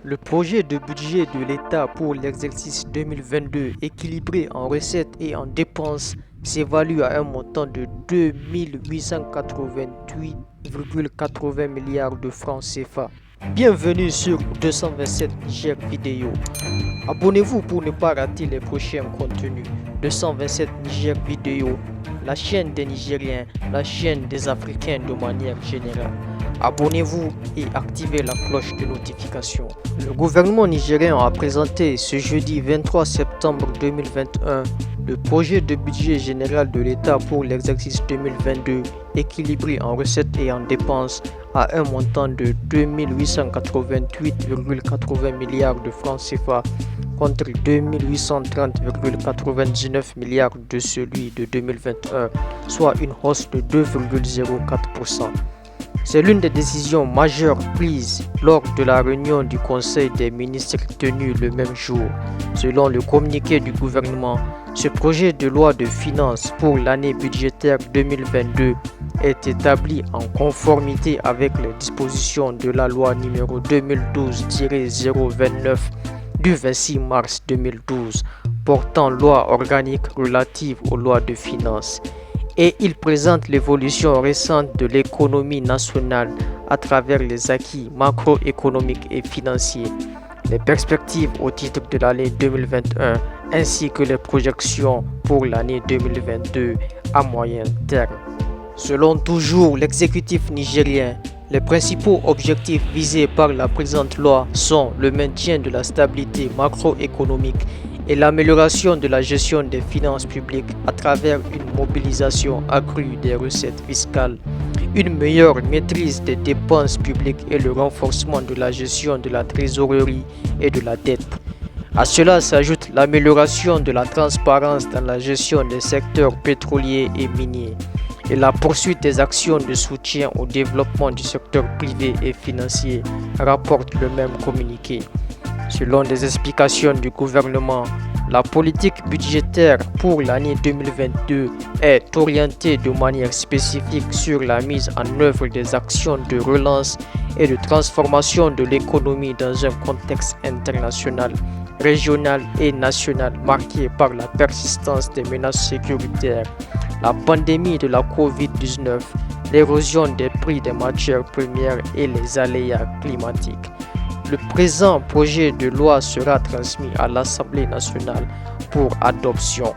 Le projet de budget de l'État pour l'exercice 2022, équilibré en recettes et en dépenses, s'évalue à un montant de 2 888,80 milliards de francs CFA. Bienvenue sur 227 Niger Vidéo. Abonnez-vous pour ne pas rater les prochains contenus. 227 Niger Vidéo, la chaîne des Nigériens, la chaîne des Africains de manière générale. Abonnez-vous et activez la cloche de notification. Le gouvernement nigérien a présenté ce jeudi 23 septembre 2021 le projet de budget général de l'État pour l'exercice 2022, équilibré en recettes et en dépenses, à un montant de 2 888,80 milliards de francs CFA contre 2 830,99 milliards de celui de 2021, soit une hausse de 2,04%. C'est l'une des décisions majeures prises lors de la réunion du Conseil des ministres tenue le même jour. Selon le communiqué du gouvernement, ce projet de loi de finances pour l'année budgétaire 2022 est établi en conformité avec les dispositions de la loi numéro 2012-029 du 26 mars 2012 portant loi organique relative aux lois de finances. Et il présente l'évolution récente de l'économie nationale à travers les acquis macroéconomiques et financiers, les perspectives au titre de l'année 2021 ainsi que les projections pour l'année 2022 à moyen terme. Selon toujours l'exécutif nigérien, les principaux objectifs visés par la présente loi sont le maintien de la stabilité macroéconomique et l'amélioration de la gestion des finances publiques à travers une mobilisation accrue des recettes fiscales, une meilleure maîtrise des dépenses publiques et le renforcement de la gestion de la trésorerie et de la dette. À cela s'ajoute l'amélioration de la transparence dans la gestion des secteurs pétroliers et miniers et la poursuite des actions de soutien au développement du secteur privé et financier, rapporte le même communiqué. Selon des explications du gouvernement, la politique budgétaire pour l'année 2022 est orientée de manière spécifique sur la mise en œuvre des actions de relance et de transformation de l'économie dans un contexte international, régional et national marqué par la persistance des menaces sécuritaires, la pandémie de la COVID-19, l'érosion des prix des matières premières et les aléas climatiques. Le présent projet de loi sera transmis à l'Assemblée nationale pour adoption.